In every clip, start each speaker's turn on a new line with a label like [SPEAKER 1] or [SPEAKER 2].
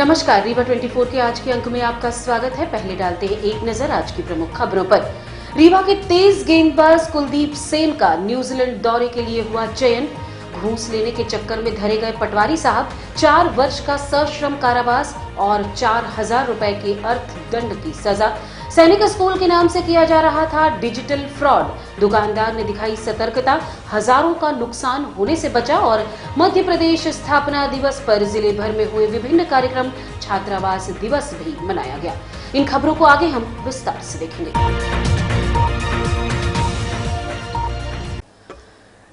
[SPEAKER 1] नमस्कार, रीवा 24 के आज के अंक में आपका स्वागत है। पहले डालते हैं एक नजर आज की प्रमुख खबरों पर। रीवा के तेज गेंदबाज कुलदीप सेन का न्यूजीलैंड दौरे के लिए हुआ चयन। घूस लेने के चक्कर में धरे गए पटवारी साहब 4 वर्ष का सश्रम कारावास और 4,000 रुपए के अर्थदंड की सजा। सैनिक स्कूल के नाम से किया जा रहा था डिजिटल फ्रॉड। दुकानदार ने दिखाई सतर्कता, हजारों का नुकसान होने से बचा। और मध्य प्रदेश स्थापना दिवस पर जिले भर में हुए विभिन्न कार्यक्रम, छात्रावास दिवस भी मनाया गया। इन खबरों को आगे हम विस्तार से देखेंगे।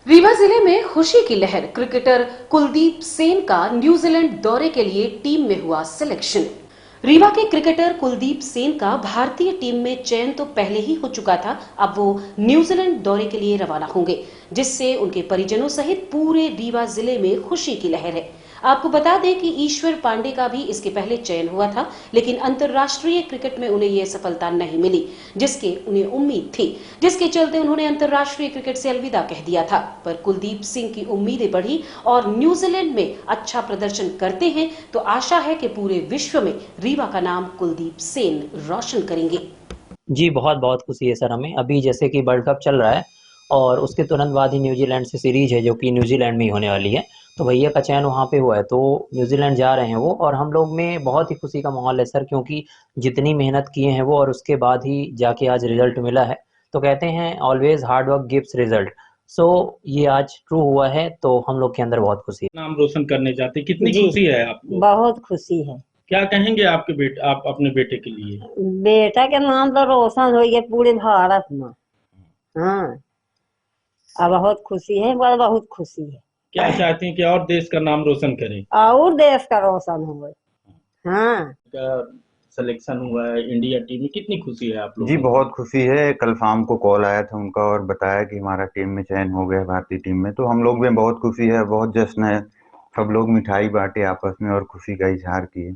[SPEAKER 1] रीवा जिले में खुशी की लहर। क्रिकेटर कुलदीप सेन का न्यूजीलैंड दौरे के लिए टीम में हुआ सिलेक्शन। रीवा के क्रिकेटर कुलदीप सेन का भारतीय टीम में चयन तो पहले ही हो चुका था। अब वो न्यूजीलैंड दौरे के लिए रवाना होंगे, जिससे उनके परिजनों सहित पूरे रीवा जिले में खुशी की लहर है। आपको बता दें कि ईश्वर पांडे का भी इसके पहले चयन हुआ था, लेकिन अंतर्राष्ट्रीय क्रिकेट में उन्हें यह सफलता नहीं मिली जिसके उन्हें उम्मीद थी, जिसके चलते उन्होंने अंतर्राष्ट्रीय क्रिकेट से अलविदा कह दिया था। पर कुलदीप सिंह की उम्मीदें बढ़ी और न्यूजीलैंड में अच्छा प्रदर्शन करते हैं तो आशा है कि पूरे विश्व में रीवा का नाम कुलदीप सेन रोशन करेंगे।
[SPEAKER 2] जी बहुत बहुत खुशी है सर हमें। अभी जैसे कि वर्ल्ड कप चल रहा है और उसके तुरंत बाद ही न्यूजीलैंड से सीरीज है जो कि न्यूजीलैंड में ही होने वाली है, तो भैया का चयन वहाँ पे हुआ है, तो न्यूजीलैंड जा रहे हैं वो। और हम लोग में बहुत ही खुशी का माहौल है सर, क्योंकि जितनी मेहनत किए हैं वो और उसके बाद ही जाके आज रिजल्ट मिला है। तो कहते हैं always hard work gives result. So ये आज ट्रू हुआ है, तो हम लोग के अंदर बहुत खुशी है।
[SPEAKER 3] नाम रोशन करने जाते, कितनी खुशी है आपको?
[SPEAKER 4] बहुत खुशी है।
[SPEAKER 3] क्या कहेंगे आप अपने बेटे के लिए?
[SPEAKER 4] बेटा के नाम तो रोशन हो गया पूरे भारत में। हाँ, अब बहुत खुशी है, बहुत खुशी है।
[SPEAKER 3] क्या चाहते हैं कि और देश का नाम रोशन करें?
[SPEAKER 4] और देश का रोशन हो। हाँ,
[SPEAKER 3] सिलेक्शन हुआ है इंडिया टीम में, कितनी खुशी है आप लोग?
[SPEAKER 5] जी बहुत खुशी है। कल शाम को कॉल आया था उनका और बताया कि हमारा टीम में चयन हो गया, भारतीय टीम में। तो हम लोग में बहुत खुशी है, बहुत जश्न है। सब लोग मिठाई बांटे आपस में और खुशी का इजहार किए।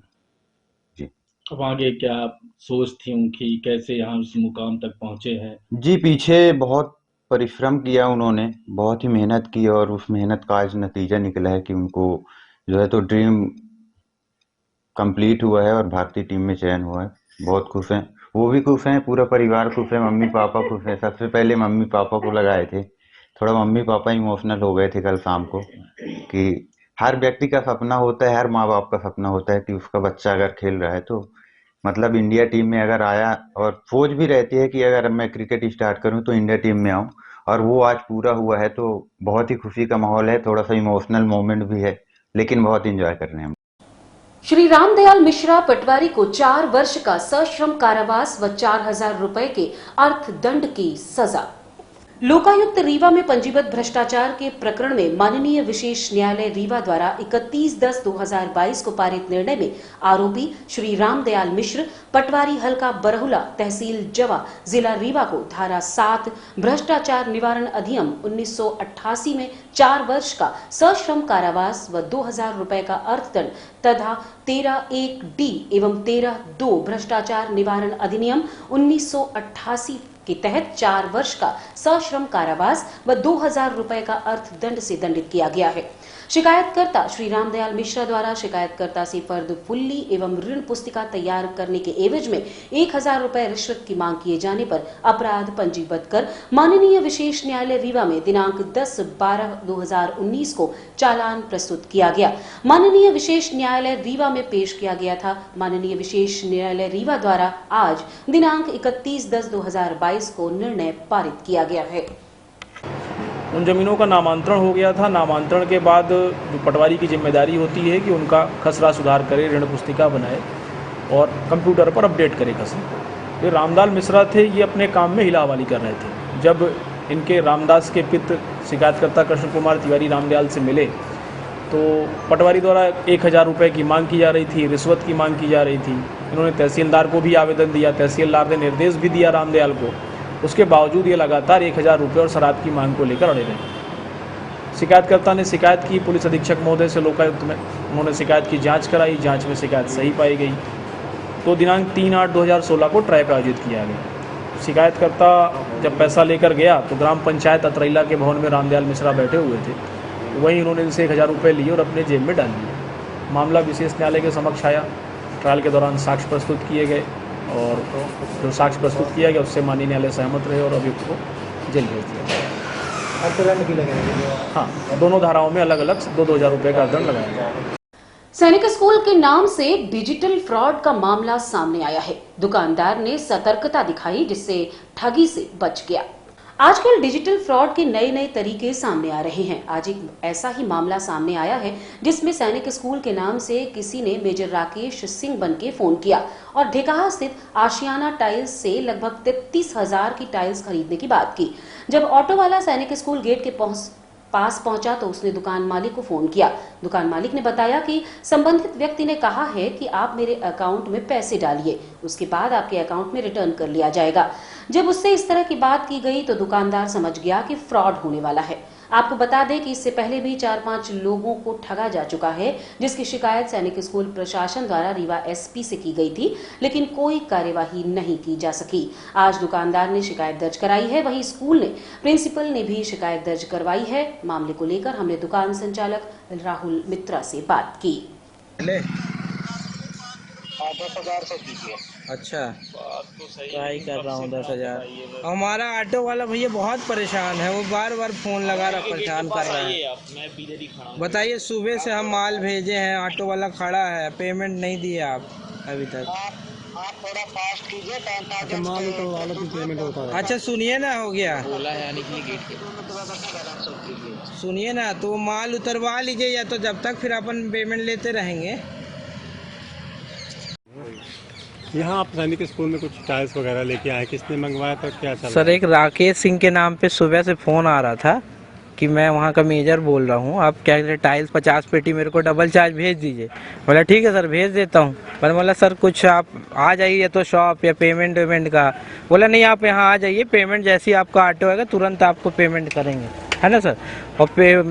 [SPEAKER 5] जी
[SPEAKER 3] अब आगे क्या सोच थी उनकी, कैसे यहाँ उस मुकाम तक पहुंचे हैं?
[SPEAKER 5] जी पीछे बहुत परिश्रम किया उन्होंने, बहुत ही मेहनत की और उस मेहनत का आज नतीजा निकला है कि उनको जो है तो ड्रीम कंप्लीट हुआ है और भारतीय टीम में चयन हुआ है। बहुत खुश हैं, वो भी खुश हैं, पूरा परिवार खुश है, मम्मी पापा खुश हैं। सबसे पहले मम्मी पापा को लगाए थे, थोड़ा मम्मी पापा इमोशनल हो गए थे कल शाम को, कि हर व्यक्ति का सपना होता है, हर माँ बाप का सपना होता है कि उसका बच्चा अगर खेल रहा है तो मतलब इंडिया टीम में अगर आया, और सोच भी रहती है कि अगर मैं क्रिकेट स्टार्ट करूं तो इंडिया टीम में आऊं, और वो आज पूरा हुआ है। तो बहुत ही खुशी का माहौल है, थोड़ा सा इमोशनल मोमेंट भी है, लेकिन बहुत एंजॉय कर रहे हैं हम।
[SPEAKER 1] श्री रामदयाल मिश्रा पटवारी को 4 वर्ष का सश्रम कारावास व 4,000 रुपए के अर्थदंड की सजा। लोकायुक्त रीवा में पंजीबद्ध भ्रष्टाचार के प्रकरण में माननीय विशेष न्यायालय रीवा द्वारा 31/10/2022 को पारित निर्णय में आरोपी श्री रामदयाल मिश्र, पटवारी हल्का बरहुला, तहसील जवा, जिला रीवा को धारा 7 भ्रष्टाचार निवारण अधिनियम 1988 में 4 वर्ष का सश्रम कारावास व 2,000 रुपए का अर्थदंड तथा 13(1)D एवं 13(2) भ्रष्टाचार निवारण अधिनियम 1988 के तहत 4 वर्ष का सश्रम कारावास व 2,000 रुपए का अर्थदंड से दंडित किया गया है। शिकायतकर्ता श्री रामदयाल मिश्रा द्वारा शिकायतकर्ता से फर्द फुल्ली एवं ऋण पुस्तिका तैयार करने के एवज में 1,000 रुपए रिश्वत की मांग किए जाने पर अपराध पंजीबद्ध कर माननीय विशेष न्यायालय रीवा में दिनांक 10/12/2019 को चालान प्रस्तुत किया गया। माननीय विशेष न्यायालय रीवा में पेश किया गया था। माननीय विशेष न्यायालय रीवा द्वारा आज दिनांक 31/10/2022 को निर्णय पारित किया गया है।
[SPEAKER 6] उन ज़मीनों का नामांतरण हो गया था। नामांतरण के बाद जो पटवारी की जिम्मेदारी होती है कि उनका खसरा सुधार करे, ऋण पुस्तिका बनाए और कंप्यूटर पर अपडेट करे खसरा। ये रामदयाल मिश्रा थे, ये अपने काम में हिलावाली कर रहे थे। जब इनके रामदास के पिता शिकायतकर्ता कृष्ण कुमार तिवारी रामदयाल से मिले तो पटवारी द्वारा 1,000 रुपये की मांग की जा रही थी, रिश्वत की मांग की जा रही थी। इन्होंने तहसीलदार को भी आवेदन दिया, तहसीलदार ने निर्देश भी दिया रामदयाल को। उसके बावजूद ये लगातार 1,000 रुपये और शराब की मांग को लेकर अड़े रहे। शिकायतकर्ता ने शिकायत की पुलिस अधीक्षक महोदय से लोकायुक्त में, उन्होंने शिकायत की जांच कराई, जांच में शिकायत सही पाई गई। तो दिनांक 3/8/2016 को ट्रायल आयोजित किया गया। शिकायतकर्ता जब पैसा लेकर गया तो ग्राम पंचायत अतरैला के भवन में रामदयाल मिश्रा बैठे हुए थे, वहीं उन्होंने इनसे 1,000 रुपये लिए और अपने जेब में डाल दिए। मामला विशेष न्यायालय के समक्ष आया। ट्रायल के दौरान साक्ष्य प्रस्तुत किए गए और जो साक्ष्य प्रस्तुत किया गया उससे माननीय न्यायालय सहमत रहे और अभियुक्त को जेल भेज दिया गया।
[SPEAKER 7] अर्थदंड भी लगेगा?
[SPEAKER 6] हाँ, दोनों धाराओं में अलग अलग 2-2 हज़ार रुपये का दंड लगाया गया।
[SPEAKER 1] सैनिक स्कूल के नाम से डिजिटल फ्रॉड का मामला सामने आया है। दुकानदार ने सतर्कता दिखाई जिससे ठगी से बच गया। आजकल डिजिटल फ्रॉड के नए नए तरीके सामने आ रहे हैं। आज एक ऐसा ही मामला सामने आया है जिसमें सैनिक स्कूल के नाम से किसी ने मेजर राकेश सिंह बनके फोन किया और ढेकाहा स्थित आशियाना टाइल्स से लगभग 33,000 की टाइल्स खरीदने की बात की। जब ऑटो वाला सैनिक स्कूल गेट के पास पहुंचा तो उसने दुकान मालिक को फोन किया। दुकान मालिक ने बताया कि संबंधित व्यक्ति ने कहा है कि आप मेरे अकाउंट में पैसे डालिए, उसके बाद आपके अकाउंट में रिटर्न कर लिया जाएगा। जब उससे इस तरह की बात की गई तो दुकानदार समझ गया कि फ्रॉड होने वाला है। आपको बता दें कि इससे पहले भी 4-5 लोगों को ठगा जा चुका है, जिसकी शिकायत सैनिक स्कूल प्रशासन द्वारा रीवा एसपी से की गई थी, लेकिन कोई कार्यवाही नहीं की जा सकी। आज दुकानदार ने शिकायत दर्ज कराई है, वहीं स्कूल ने प्रिंसिपल ने भी शिकायत दर्ज करवाई है। मामले को लेकर हमने दुकान संचालक राहुल मित्रा से बात की।
[SPEAKER 7] 10,000 से कीजिए।
[SPEAKER 8] अच्छा, ट्राई कर रहा हूँ 10,000। हमारा ऑटो वाला भैया बहुत परेशान है, वो बार बार फोन लगा रहा परेशान कर रहा है। बताइए, सुबह से हम माल भेजे हैं, ऑटो वाला खड़ा है, पेमेंट नहीं दिया आप अभी तक।
[SPEAKER 7] आप थोड़ा फास्ट कीजिए, अच्छा माल तो वालों की पेमेंट होता है।
[SPEAKER 8] अच्छा सुनिए ना, हो गया सुनिए ना, तो माल उतरवा लीजिए या तो जब तक फिर अपन पेमेंट लेते रहेंगे।
[SPEAKER 9] यहाँ आप सैनिक स्कूल में कुछ टाइल्स वगैरह लेके आए, किसने मंगवाया था, क्या चल?
[SPEAKER 8] सर, एक राकेश सिंह के नाम पे सुबह से फ़ोन आ रहा था कि मैं वहाँ का मेजर बोल रहा हूँ, आप क्या कहते टाइल्स 50 पेटी मेरे को डबल चार्ज भेज दीजिए। बोला ठीक है सर, भेज देता हूँ। पर बोला सर कुछ आप आ जाइए तो शॉप या पेमेंट का। बोला नहीं, आप यहाँ आ जाइए, पेमेंट जैसे ही आपका ऑटो आएगा तुरंत आपको पेमेंट करेंगे, है ना सर। और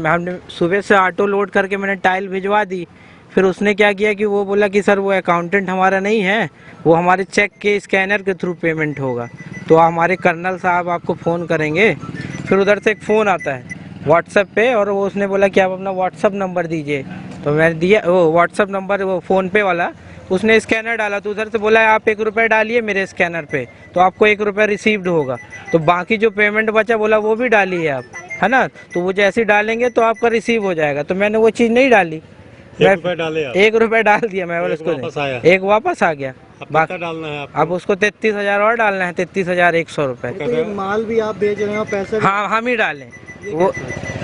[SPEAKER 8] हमने सुबह से ऑटो लोड करके मैंने टाइल भिजवा दी। फिर उसने क्या किया कि वो बोला कि सर वो अकाउंटेंट हमारा नहीं है, वो हमारे चेक के स्कैनर के थ्रू पेमेंट होगा, तो हमारे कर्नल साहब आपको फ़ोन करेंगे। फिर उधर से एक फ़ोन आता है व्हाट्सएप पे और वो उसने बोला कि आप अपना व्हाट्सएप नंबर दीजिए, तो मैंने दिया वो व्हाट्सएप नंबर, वो फ़ोन पे वाला। उसने स्कैनर डाला तो उधर से बोला आप 1 रुपये डालिए मेरे स्कैनर पे, तो आपको 1 रुपया रिसीव्ड होगा। तो बाकी जो पेमेंट बचा बोला वो भी डालिए आप, है ना। तो वो जैसे डालेंगे तो आपका रिसीव हो जाएगा। तो मैंने वो चीज़ नहीं डाली,
[SPEAKER 9] 1 रुपया डाले आप?
[SPEAKER 8] 1 रुपया डाल दिया मैं, बोला उसको एक वापस आ गया।
[SPEAKER 9] बाकी डालना है आपको?
[SPEAKER 8] अब उसको 33,000 और डालना है, 33,100 रुपये।
[SPEAKER 7] तो माल भी आप बेच रहे हो, पैसे
[SPEAKER 8] हाँ हम ही डालें, वो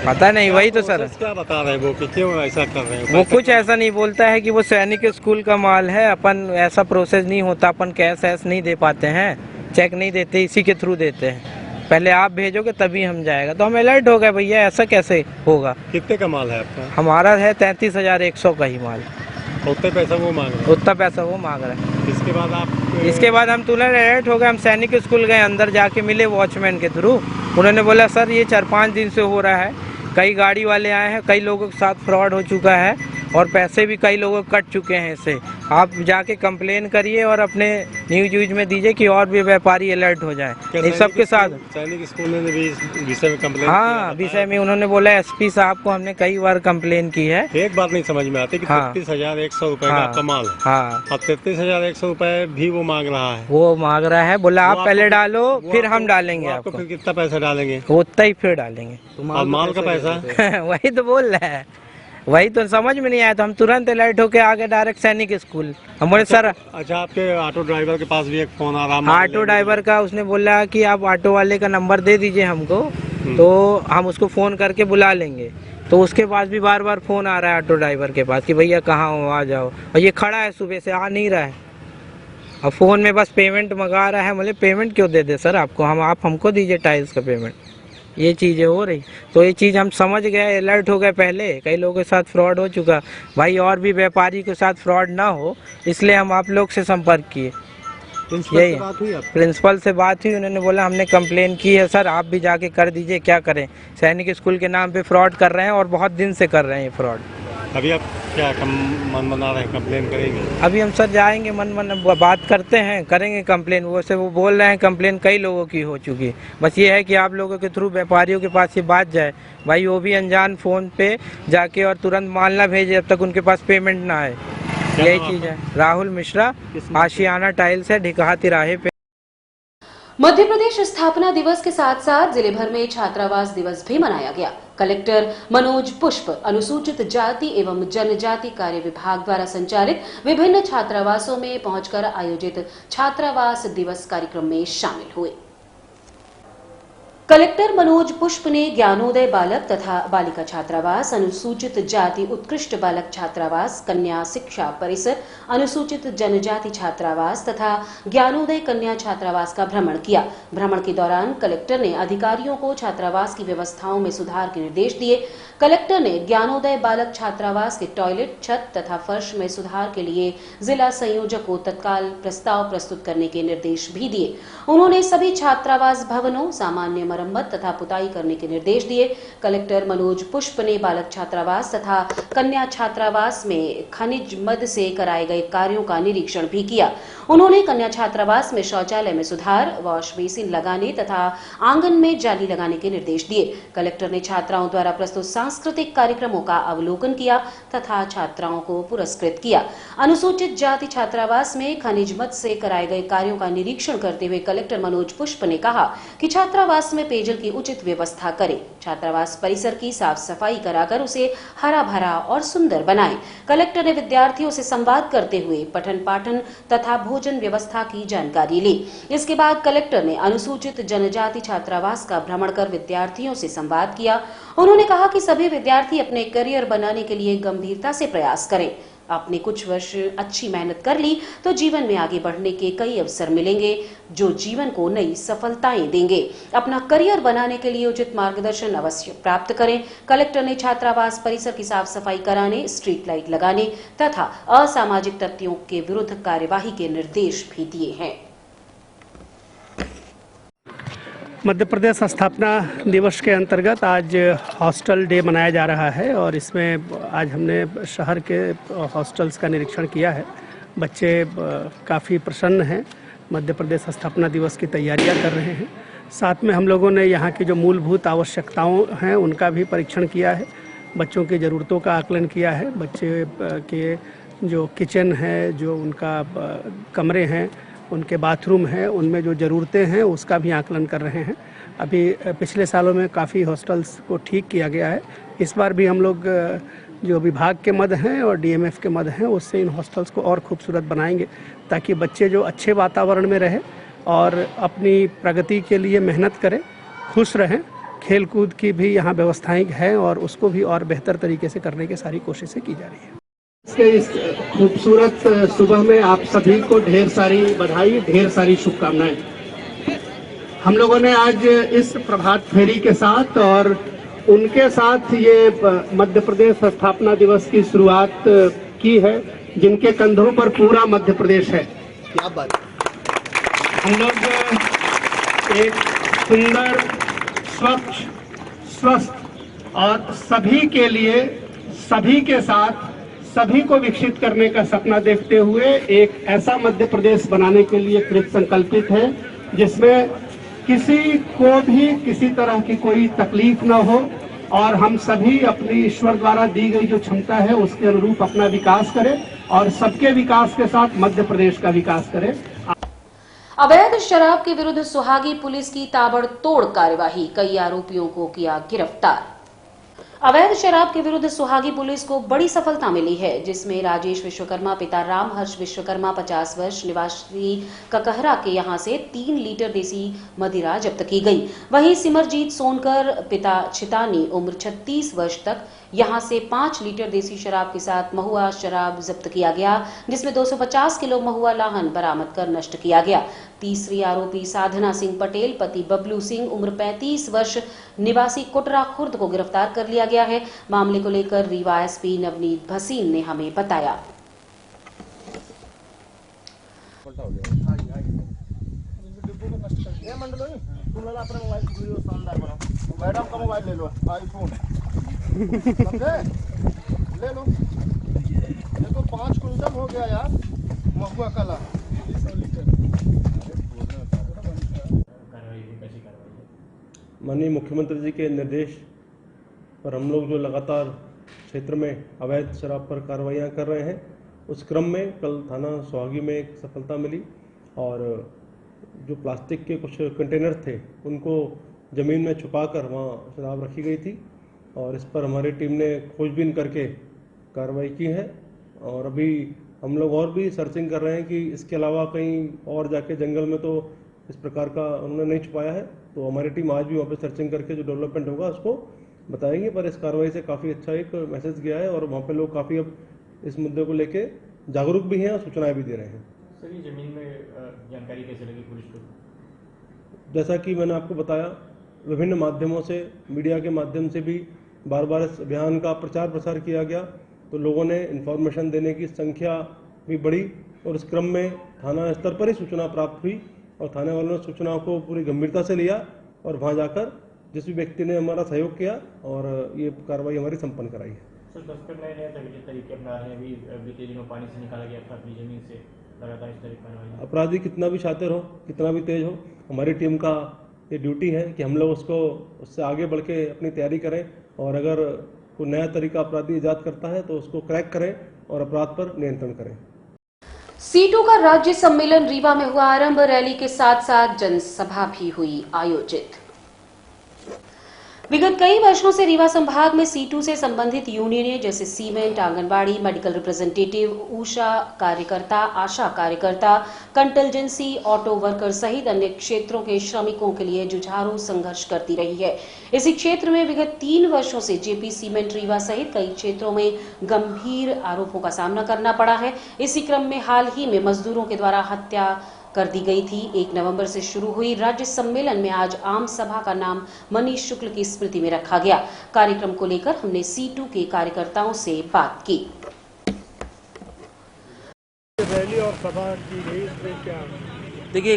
[SPEAKER 8] पता नहीं, वही तो सर
[SPEAKER 9] क्या बता रहे हैं वो कि क्यों ऐसा कर रहे हैं?
[SPEAKER 8] वो कुछ ऐसा नहीं बोलता है कि वो सैनिक स्कूल का माल है, अपन ऐसा प्रोसेस नहीं होता, अपन कैश ऐस नहीं दे पाते हैं, चेक नहीं देते, इसी के थ्रू देते हैं, पहले आप भेजोगे तभी हम जाएगा। तो हम अलर्ट हो गए, भैया ऐसा कैसे होगा।
[SPEAKER 9] कितने का माल है आपका?
[SPEAKER 8] हमारा है 33,100 का ही माल।
[SPEAKER 9] उतना पैसा वो मांग रहे हैं?
[SPEAKER 8] उतना पैसा वो मांग रहा है।
[SPEAKER 9] इसके बाद
[SPEAKER 8] हम तुरंत अलर्ट हो गए, हम सैनिक स्कूल गए, अंदर जाके मिले वॉचमैन के थ्रू। उन्होंने बोला सर ये 4-5 दिन से हो रहा है, कई गाड़ी वाले आए हैं, कई लोगों के साथ फ्रॉड हो चुका है और पैसे भी कई लोगों के कट चुके हैं इससे। आप जाके कंप्लेन करिए और अपने न्यूज में दीजिए कि और भी व्यापारी अलर्ट हो जाए। इन सबके साथ
[SPEAKER 9] सैनिक स्कूल ने भी विषय में कंप्लेन
[SPEAKER 8] हाँ विषय में उन्होंने बोला एसपी साहब को हमने कई बार कंप्लेन की है।
[SPEAKER 9] एक बात नहीं समझ में आती कि 33,100 रुपए का कमाल है।
[SPEAKER 8] हाँ,
[SPEAKER 9] अब 33,100 रुपए भी वो मांग रहा है।
[SPEAKER 8] वो मांग रहा है, बोला आप पहले डालो फिर हम डालेंगे आपको।
[SPEAKER 9] फिर कितना पैसा डालेंगे?
[SPEAKER 8] उतना ही फिर डालेंगे।
[SPEAKER 9] और माल का पैसा
[SPEAKER 8] वही तो बोल रहा है, वही तो समझ में नहीं आया, तो हम तुरंत अलर्ट होके आगे डायरेक्ट सैनिक स्कूल। हम बोले सर
[SPEAKER 9] अच्छा, आपके ऑटो ड्राइवर के पास भी एक फोन आ रहा है?
[SPEAKER 8] ऑटो ड्राइवर का उसने बोला कि आप ऑटो वाले का नंबर दे दीजिए हमको, तो हम उसको फ़ोन करके बुला लेंगे। तो उसके पास भी बार बार फ़ोन आ रहा है ऑटो ड्राइवर के पास कि भैया कहाँ हो, आ जाओ। और ये खड़ा है सुबह से, आ नहीं रहा है। और फ़ोन में बस पेमेंट मंगा रहा है। बोले पेमेंट क्यों दे दे सर आपको, आप हमको दीजिए टाइल्स का पेमेंट। ये चीज़ें हो रही, तो ये चीज़ हम समझ गए, अलर्ट हो गए। पहले कई लोगों के साथ फ्रॉड हो चुका भाई, और भी व्यापारी के साथ फ्रॉड ना हो, इसलिए हम आप लोग से संपर्क किए। यही प्रिंसिपल से बात हुई, उन्होंने बोला हमने कंप्लेन की है सर, आप भी जाके कर दीजिए, क्या करें, सैनिक स्कूल के नाम पे फ्रॉड कर रहे हैं और बहुत दिन से कर रहे हैं ये फ्रॉड।
[SPEAKER 9] अभी आप क्या मन बना रहे हैं, कंप्लेन करेंगे?
[SPEAKER 8] अभी हम सर जाएंगे, बात करते हैं, करेंगे कंप्लेन। वो बोल रहे हैं कंप्लेन कई लोगों की हो चुकी, बस ये है कि आप लोगों के थ्रू व्यापारियों के पास ये बात जाए भाई, वो भी अनजान फ़ोन पे जाके और तुरंत माल ना भेजे जब तक उनके पास पेमेंट ना आए। यही चीज है। राहुल मिश्रा, आशियाना टाइल्स है, ढिकहा तिराहे पे।
[SPEAKER 1] मध्य प्रदेश स्थापना दिवस के साथ साथ जिले भर में छात्रावास दिवस भी मनाया गया। कलेक्टर मनोज पुष्प अनुसूचित जाति एवं जनजाति कार्य विभाग द्वारा संचालित विभिन्न छात्रावासों में पहुंचकर आयोजित छात्रावास दिवस कार्यक्रम में शामिल हुए। कलेक्टर मनोज पुष्प ने ज्ञानोदय बालक तथा बालिका छात्रावास, अनुसूचित जाति उत्कृष्ट बालक छात्रावास, कन्या शिक्षा परिसर, अनुसूचित जनजाति छात्रावास तथा ज्ञानोदय कन्या छात्रावास का भ्रमण किया। भ्रमण के दौरान कलेक्टर ने अधिकारियों को छात्रावास की व्यवस्थाओं में सुधार के निर्देश दिए। कलेक्टर ने ज्ञानोदय बालक छात्रावास के टॉयलेट, छत तथा फर्श में सुधार के लिए जिला संयोजक को तत्काल प्रस्ताव प्रस्तुत करने के निर्देश भी दिए। उन्होंने सभी छात्रावास भवनों सामान्य मरम्मत तथा पुताई करने के निर्देश दिए। कलेक्टर मनोज पुष्प ने बालक छात्रावास तथा कन्या छात्रावास में खनिज मद से कराए गए कार्यों का निरीक्षण भी किया। उन्होंने कन्या छात्रावास में शौचालय में सुधार, वॉश बेसिन लगाने तथा आंगन में जाली लगाने के निर्देश दिए। कलेक्टर ने छात्राओं द्वारा प्रस्तुत सांस्कृतिक कार्यक्रमों का अवलोकन किया तथा छात्राओं को पुरस्कृत किया। अनुसूचित जाति छात्रावास में खनिज मद से कराए गए कार्यों का निरीक्षण करते हुए कलेक्टर मनोज पुष्प ने कहा कि छात्रावास में पेयजल की उचित व्यवस्था करें। छात्रावास परिसर की साफ सफाई कराकर उसे हरा भरा और सुंदर बनाएं। कलेक्टर ने विद्यार्थियों से संवाद करते हुए पठन पाठन तथा भोजन व्यवस्था की जानकारी ली। इसके बाद कलेक्टर ने अनुसूचित जनजाति छात्रावास का भ्रमण कर विद्यार्थियों से संवाद किया। उन्होंने कहा कि सभी विद्यार्थी अपने करियर बनाने के लिए गंभीरता से प्रयास करें। आपने कुछ वर्ष अच्छी मेहनत कर ली तो जीवन में आगे बढ़ने के कई अवसर मिलेंगे जो जीवन को नई सफलताएं देंगे। अपना करियर बनाने के लिए उचित मार्गदर्शन अवश्य प्राप्त करें। कलेक्टर ने छात्रावास परिसर की साफ सफाई कराने, स्ट्रीट लाइट लगाने तथा असामाजिक तत्वों के विरुद्ध कार्यवाही के निर्देश भी दिए हैं।
[SPEAKER 10] मध्य प्रदेश स्थापना दिवस के अंतर्गत आज हॉस्टल डे मनाया जा रहा है और इसमें आज हमने शहर के हॉस्टल्स का निरीक्षण किया है। बच्चे काफ़ी प्रसन्न हैं, मध्य प्रदेश स्थापना दिवस की तैयारियां कर रहे हैं। साथ में हम लोगों ने यहाँ की जो मूलभूत आवश्यकताओं हैं उनका भी परीक्षण किया है, बच्चों की ज़रूरतों का आकलन किया है। बच्चे के जो किचन है, जो उनका कमरे हैं, उनके बाथरूम है, उनमें जो ज़रूरतें हैं उसका भी आकलन कर रहे हैं। अभी पिछले सालों में काफ़ी हॉस्टल्स को ठीक किया गया है। इस बार भी हम लोग जो विभाग के मद हैं और डीएमएफ के मद हैं उससे इन हॉस्टल्स को और खूबसूरत बनाएंगे ताकि बच्चे जो अच्छे वातावरण में रहें और अपनी प्रगति के लिए मेहनत करें, खुश रहें। खेल कूद की भी यहाँ व्यवस्थाएं हैं और उसको भी और बेहतर तरीके से करने की सारी कोशिशें की जा रही है।
[SPEAKER 11] इस खूबसूरत सुबह में आप सभी को ढेर सारी बधाई, ढेर सारी शुभकामनाएं। हम लोगों ने आज इस प्रभात फेरी के साथ और उनके साथ ये मध्य प्रदेश स्थापना दिवस की शुरुआत की है जिनके कंधों पर पूरा मध्य प्रदेश है। क्या बात। हम लोग एक सुंदर, स्वच्छ, स्वस्थ और सभी के लिए, सभी के साथ सभी को विकसित करने का सपना देखते हुए एक ऐसा मध्य प्रदेश बनाने के लिए कृत संकल्पित है जिसमें किसी को भी किसी तरह की कोई तकलीफ न हो और हम सभी अपनी ईश्वर द्वारा दी गई जो क्षमता है उसके अनुरूप अपना विकास करें और सबके विकास के साथ मध्य प्रदेश का विकास करें।
[SPEAKER 1] अवैध शराब के विरुद्ध सुहागी पुलिस की ताबड़तोड़ कार्यवाही, कई आरोपियों को किया गिरफ्तार। अवैध शराब के विरुद्ध सुहागी पुलिस को बड़ी सफलता मिली है जिसमें राजेश विश्वकर्मा पिता राम हर्ष विश्वकर्मा 50 वर्ष निवासी ककहरा के यहां से 3 लीटर देसी मदिरा जब्त की गई। वहीं सिमरजीत सोनकर पिता छितानी उम्र 36 वर्ष तक यहां से 5 लीटर देसी शराब के साथ महुआ शराब जब्त किया गया जिसमें 250 किलो महुआ लाहन बरामद कर नष्ट किया गया। तीसरी आरोपी साधना सिंह पटेल पति बबलू सिंह उम्र 35 वर्ष निवासी कोटरा खुर्द को गिरफ्तार कर लिया गया है। मामले को लेकर रीवा एसपी नवनीत भसीन ने हमें बताया।
[SPEAKER 12] मैडम का मोबाइल ले लो, आईफोन ले लो। देखो 5 क्विंटल हो गया यार महुआ कला।
[SPEAKER 9] माननीय मुख्यमंत्री जी के निर्देश पर हम लोग जो लगातार क्षेत्र में अवैध शराब पर कार्रवाइयाँ कर रहे हैं उस क्रम में कल थाना सुहागी में एक सफलता मिली और जो प्लास्टिक के कुछ कंटेनर थे उनको ज़मीन में छुपाकर वहाँ शराब रखी गई थी और इस पर हमारी टीम ने खोजबीन करके कार्रवाई की है। और अभी हम लोग और भी सर्चिंग कर रहे हैं कि इसके अलावा कहीं और जाके जंगल में तो इस प्रकार का उन्होंने नहीं छुपाया है, तो हमारी टीम आज भी वहाँ पे सर्चिंग करके जो डेवलपमेंट होगा उसको बताएंगे। पर इस कार्रवाई से काफ़ी अच्छा एक मैसेज गया है और वहाँ पे लोग काफ़ी अब इस मुद्दे को लेके जागरूक भी हैं और सूचनाएं भी दे रहे हैं।
[SPEAKER 6] सर ये जमीन में जानकारी कैसे लगी पुलिस को?
[SPEAKER 9] जैसा कि मैंने आपको बताया, विभिन्न माध्यमों से, मीडिया के माध्यम से भी बार बार इस अभियान का प्रचार प्रसार किया गया, तो लोगों ने इन्फॉर्मेशन देने की संख्या भी बढ़ी और इस क्रम में थाना स्तर पर ही सूचना प्राप्त हुई और थाने वालों ने सूचना को पूरी गंभीरता से लिया और वहाँ जाकर जिस भी व्यक्ति ने हमारा सहयोग किया और ये कार्रवाई हमारी संपन्न कराई है।
[SPEAKER 6] सर तस्कर नए तरीके अपना रहे हैं, अभी बीते दिनों पानी से निकाला गया था अपनी जमीन से, लगातार इस तरह की कार्रवाई।
[SPEAKER 9] अपराधी कितना भी शातिर हो, कितना भी तेज हो, हमारी टीम का ये ड्यूटी है कि हम लोग उससे आगे बढ़ के अपनी तैयारी करें और अगर कोई नया तरीका अपराधी ईजाद करता है तो उसको क्रैक करें और अपराध पर नियंत्रण करें।
[SPEAKER 1] सीटू का राज्य सम्मेलन रीवा में हुआ आरंभ। रैली के साथ साथ जनसभा भी हुई आयोजित। विगत कई वर्षों से रीवा संभाग में सीटू से संबंधित यूनियनें जैसे cement, anganwadi, medical representative, Usha कार्यकर्ता, आशा कार्यकर्ता, कंटलजेंसी, ऑटो वर्कर सहित अन्य क्षेत्रों के श्रमिकों के लिए जुझारू संघर्ष करती रही है। इसी क्षेत्र में विगत 3 वर्षों से जेपी सीमेंट रीवा सहित कई क्षेत्रों में गंभीर आरोपों का सामना करना पड़ा है। इसी क्रम में हाल ही में मजदूरों के द्वारा हत्या कर दी गई थी। 1 नवंबर से शुरू हुई राज्य सम्मेलन में आज आम सभा का नाम मनीष शुक्ल की स्मृति में रखा गया। कार्यक्रम को लेकर हमने सीटू के कार्यकर्ताओं से बात की।
[SPEAKER 9] रैली और सभा की गई, इसमें क्या?
[SPEAKER 13] देखिए,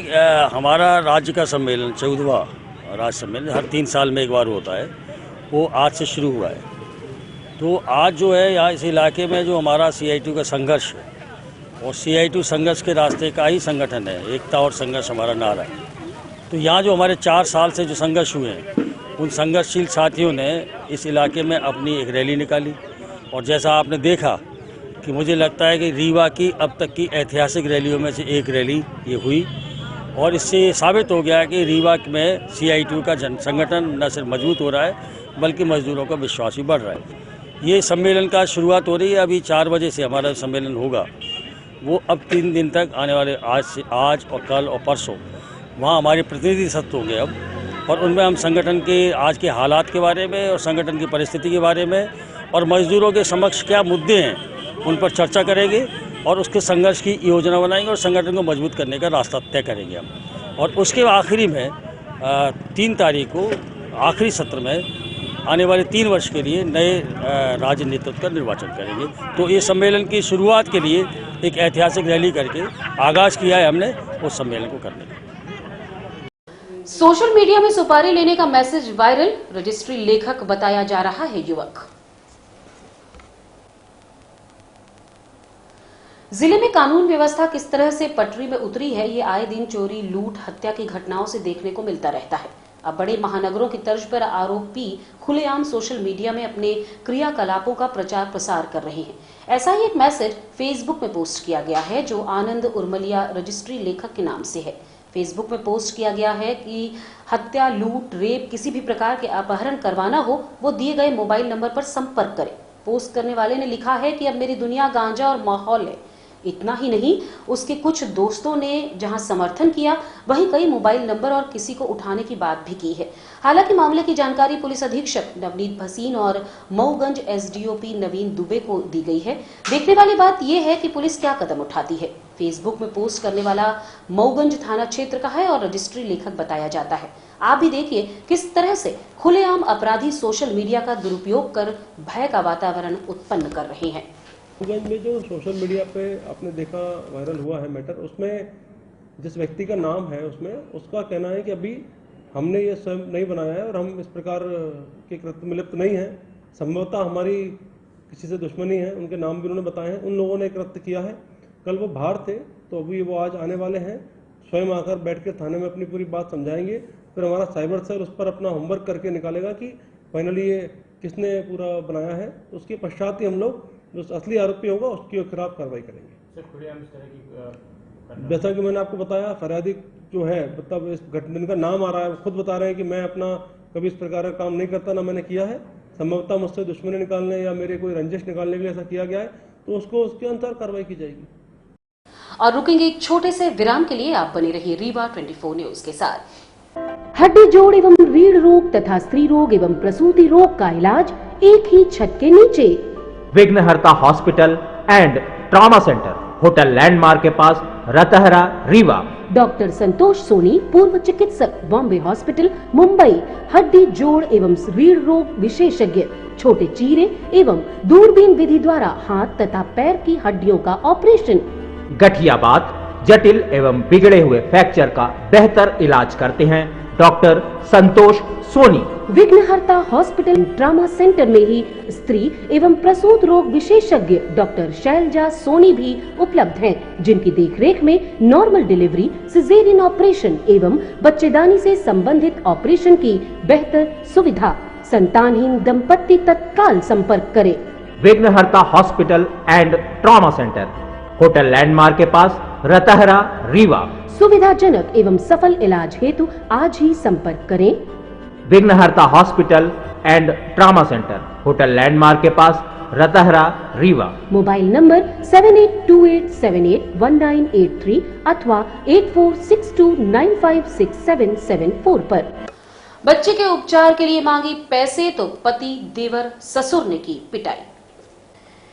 [SPEAKER 13] हमारा राज्य का सम्मेलन 14वां राज्य सम्मेलन हर 3 साल में एक बार होता है, वो आज से शुरू हुआ है। तो आज जो है यहाँ इस इलाके में जो हमारा CITU का संघर्ष है और CITU संघर्ष के रास्ते का ही संगठन है, एकता और संघर्ष हमारा नारा है। तो यहाँ जो हमारे 4 साल से जो संघर्ष हुए हैं, उन संघर्षशील साथियों ने इस इलाके में अपनी एक रैली निकाली और जैसा आपने देखा कि मुझे लगता है कि रीवा की अब तक की ऐतिहासिक रैलियों में से एक रैली ये हुई और इससे ये साबित हो गया कि रीवा में CITU का संगठन न सिर्फ मजबूत हो रहा है बल्कि मजदूरों का विश्वास भी बढ़ रहा है। ये सम्मेलन का शुरुआत हो रही है, अभी 4 बजे से हमारा सम्मेलन होगा, वो अब 3 दिन तक आने वाले आज और कल और परसों वहाँ हमारे प्रतिनिधि सत्र होंगे अब, और उनमें हम संगठन के आज के हालात के बारे में और संगठन की परिस्थिति के बारे में और मजदूरों के समक्ष क्या मुद्दे हैं उन पर चर्चा करेंगे और उसके संघर्ष की योजना बनाएंगे और संगठन को मजबूत करने का रास्ता तय करेंगे हम। और उसके आखिरी में 3 तारीख को आखिरी सत्र में आने वाले 3 वर्ष के लिए नए राज्य नेतृत्व का निर्वाचन करेंगे। तो ये सम्मेलन की शुरुआत के लिए एक ऐतिहासिक रैली करके आगाज किया है हमने उस सम्मेलन को करने का।
[SPEAKER 1] सोशल मीडिया में सुपारी लेने का मैसेज वायरल। रजिस्ट्री लेखक बताया जा रहा है युवक। जिले में कानून व्यवस्था किस तरह से पटरी में उतरी है, ये आए दिन चोरी, लूट, हत्या की घटनाओं से देखने को मिलता रहता है। अब बड़े महानगरों की तर्ज पर आरोपी खुलेआम सोशल मीडिया में अपने क्रियाकलापों का प्रचार प्रसार कर रहे हैं। ऐसा ही एक मैसेज फेसबुक में पोस्ट किया गया है जो आनंद उर्मलिया रजिस्ट्री लेखक के नाम से है। फेसबुक में पोस्ट किया गया है कि हत्या, लूट, रेप, किसी भी प्रकार के अपहरण करवाना हो वो दिए गए मोबाइल नंबर पर संपर्क करें। पोस्ट करने वाले ने लिखा है कि अब मेरी दुनिया गांजा और माहौल है। इतना ही नहीं, उसके कुछ दोस्तों ने जहां समर्थन किया वहीं कई मोबाइल नंबर और किसी को उठाने की बात भी की है। हालांकि मामले की जानकारी पुलिस अधीक्षक नवनीत भसीन और मऊगंज SDOP नवीन दुबे को दी गई है। देखने वाली बात यह है कि पुलिस क्या कदम उठाती है। फेसबुक में पोस्ट करने वाला मऊगंज थाना क्षेत्र का है और रजिस्ट्री लेखक बताया जाता है। आप भी देखिए किस तरह से खुलेआम अपराधी सोशल मीडिया का दुरुपयोग कर भय का वातावरण उत्पन्न कर रहे हैं।
[SPEAKER 9] मऊगंज में जो सोशल मीडिया पे आपने देखा वायरल हुआ है मैटर, उसमें जिस व्यक्ति का नाम है उसमें उसका कहना है कि अभी हमने ये स्वयं नहीं बनाया है और हम इस प्रकार के कृत्य में लिप्त नहीं हैं। संभवतः हमारी किसी से दुश्मनी है, उनके नाम भी उन्होंने बताए हैं। उन लोगों ने कृत्य किया है। कल वो बाहर थे तो अभी वो आज आने वाले हैं, स्वयं आकर बैठ के थाने में अपनी पूरी बात समझाएंगे। फिर हमारा साइबर सेल उस पर अपना होमवर्क करके निकालेगा कि फाइनली ये किसने पूरा बनाया है। उसके पश्चात ही हम लोग जो असली आरोपी होगा उसके खिलाफ कार्रवाई करेंगे। जैसा कि मैंने आपको बताया, फरियादी जो है मतलब इस घटना का नाम आ रहा है, खुद बता रहे हैं कि मैं अपना कभी इस प्रकार का काम नहीं करता, ना मैंने किया है। संभवतः मुझसे दुश्मनी निकालने या मेरे कोई रंजिश निकालने के लिए ऐसा किया गया है, तो उसको उसके अनुसार कार्रवाई की जाएगी।
[SPEAKER 1] और रुकेंगे एक छोटे से विराम के लिए। आप बने रहिए रीवा 24 न्यूज के साथ। हड्डी जोड़ एवं रीढ़ रोग तथा स्त्री रोग एवं प्रसूति रोग का इलाज एक ही छत के नीचे।
[SPEAKER 14] विघ्नहर्ता hospital and trauma centre, hotel landmark के पास, रतहरा, रीवा।
[SPEAKER 1] डॉक्टर संतोष सोनी, पूर्व चिकित्सक, बॉम्बे हॉस्पिटल, मुंबई। हड्डी जोड़ एवं रीढ़ रोग विशेषज्ञ, छोटे चीरे एवं दूरबीन विधि द्वारा हाथ तथा पैर की हड्डियों का ऑपरेशन।
[SPEAKER 14] गठियाबात, जटिल एवं बिगड़े हुए फ्रैक्चर का बेहतर इलाज करते हैं डॉक्टर संतोष सोनी।
[SPEAKER 1] विघ्नहर्ता हॉस्पिटल ट्रॉमा सेंटर में ही स्त्री एवं प्रसूत रोग विशेषज्ञ डॉक्टर शैलजा सोनी भी उपलब्ध हैं, जिनकी देखरेख में नॉर्मल डिलीवरी, सिजेरियन ऑपरेशन एवं बच्चेदानी से संबंधित ऑपरेशन की बेहतर सुविधा। संतानहीन दंपत्ति तत्काल संपर्क करें।
[SPEAKER 14] विघ्नहर्ता hospital and trauma centre, hotel landmark के पास, रतहरा, रीवा।
[SPEAKER 1] सुविधाजनक एवं सफल इलाज हेतु आज ही संपर्क करें।
[SPEAKER 14] विघ्नहर्ता hospital and trauma centre, hotel landmark के पास, रतहरा, रीवा।
[SPEAKER 1] मोबाइल नंबर 7828781983 अथवा 8462956774 पर। बच्चे के उपचार के लिए मांगी पैसे तो पति, देवर, ससुर ने की पिटाई।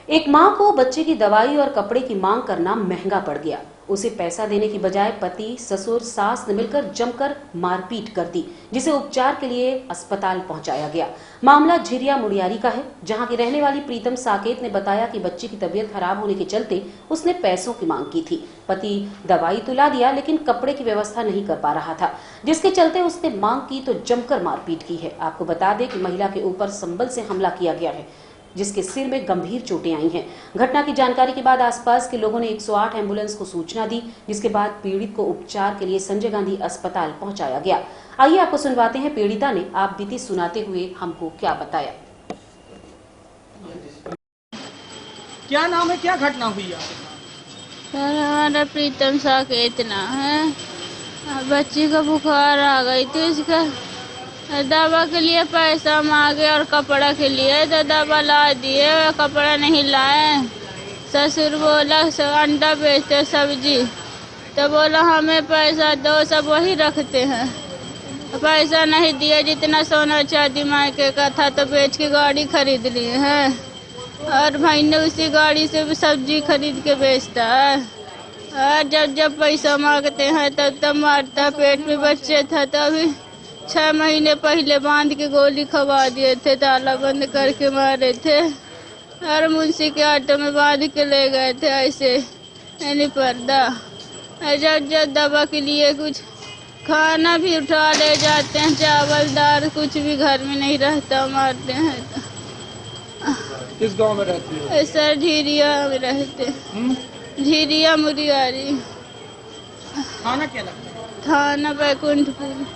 [SPEAKER 1] एक मां को बच्चे की दवाई और कपड़े की मांग करना महंगा पड़ गया। उसे पैसा देने की बजाय पति, ससुर, सास ने मिलकर जमकर मारपीट कर दी, जिसे उपचार के लिए अस्पताल पहुंचाया गया। मामला झिरिया मुड़ियारी का है, जहां की रहने वाली प्रीतम साकेत ने बताया कि बच्चे की तबीयत खराब होने के चलते उसने पैसों की मांग की थी। पति दवाई तो ला दिया, लेकिन कपड़े की व्यवस्था नहीं कर पा रहा था, जिसके चलते उसने मांग की तो जमकर मारपीट की है। आपको बता दें कि महिला के ऊपर संबल से हमला किया गया है, जिसके सिर में गंभीर चोटें आई हैं। घटना की जानकारी के बाद आसपास के लोगों ने 108 एम्बुलेंस को सूचना दी, जिसके बाद पीड़ित को उपचार के लिए संजय गांधी अस्पताल पहुंचाया गया। आइए आपको सुनवाते हैं पीड़िता ने आप बीती सुनाते हुए हमको क्या बताया।
[SPEAKER 7] क्या नाम है, क्या घटना हुई है?
[SPEAKER 15] हमारा प्रीतम साकेत ना है। बच्ची का बुखार आ गई थी, इसका दवा के लिए पैसा मांगे और कपड़ा के लिए तो दवा ला दिए, कपड़ा नहीं लाए। ससुर बोला अंडा बेचते सब्जी, तो बोला हमें पैसा दो, सब वही रखते हैं। पैसा नहीं दिए, जितना सोना चांदी मायके का था तो बेच के गाड़ी खरीद लिए हैं, और भाई ने उसी गाड़ी से भी सब्जी खरीद के बेचता है। और जब पैसा मांगते हैं तब मारता। पेट में बच्चे था तो अभी 6 महीने पहले बांध के गोली खवा दिए थे, ताला बंद करके मारे थे, और मुंशी के ऑटो में बांध के ले गए थे ऐसे यानी पर्दा। जब दवा के लिए कुछ खाना भी उठा ले जाते हैं, चावल दाल कुछ भी घर में नहीं रहता, मारते हैं। तो
[SPEAKER 7] किस गांव में रहती है?
[SPEAKER 15] सर झिरिया में रहते, झिरिया मुड़ियारी।
[SPEAKER 7] थाना क्या लगता है?
[SPEAKER 15] थाना बैकुंठपुर।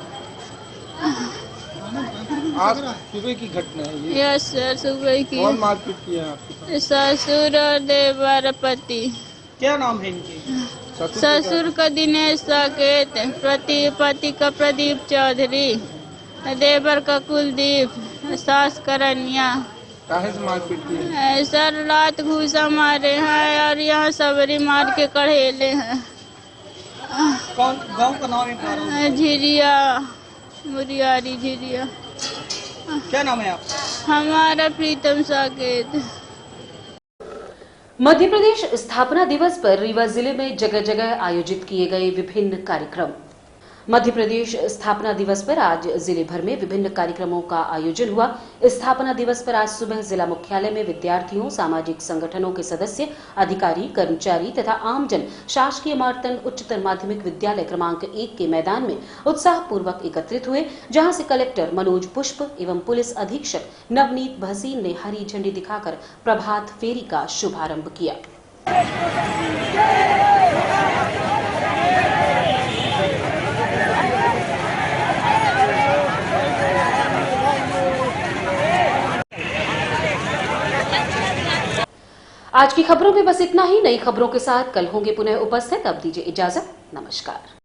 [SPEAKER 7] आज सुबह की घटना है ये?
[SPEAKER 15] यस सर, सुबह की।
[SPEAKER 7] कौन मारपीट किया आपके?
[SPEAKER 15] ससुर और देवर पति।
[SPEAKER 7] क्या नाम है इनके?
[SPEAKER 15] ससुर का दिनेश साकेत, पति का प्रदीप चौधरी, देवर का कुलदीप, सास का रनिया।
[SPEAKER 7] काहे से मारपीट की?
[SPEAKER 15] सर रात घूसा मारे हैं और यहाँ सबरी मार के कढ़ेले हैं।
[SPEAKER 7] कौन गांव का नाम है?
[SPEAKER 15] झिरिया मुड़ियारी, झिरिया।
[SPEAKER 7] क्या नाम है आपका?
[SPEAKER 15] हमारा प्रीतम साकेत।
[SPEAKER 1] मध्य प्रदेश स्थापना दिवस पर रीवा जिले में जगह जगह आयोजित किए गए विभिन्न कार्यक्रम। मध्य प्रदेश स्थापना दिवस पर आज जिले भर में विभिन्न कार्यक्रमों का आयोजन हुआ। स्थापना दिवस पर आज सुबह जिला मुख्यालय में विद्यार्थियों, सामाजिक संगठनों के सदस्य, अधिकारी, कर्मचारी तथा आमजन शासकीय मार्तंड उच्चतर माध्यमिक विद्यालय क्रमांक 1 के मैदान में उत्साह पूर्वक एकत्रित हुए, जहां से कलेक्टर मनोज पुष्प एवं पुलिस अधीक्षक नवनीत भसीन ने हरी झंडी दिखाकर प्रभात फेरी का शुभारंभ किया। आज की खबरों में बस इतना ही। नई खबरों के साथ कल होंगे पुनः उपस्थित। अब दीजिए इजाजत। नमस्कार।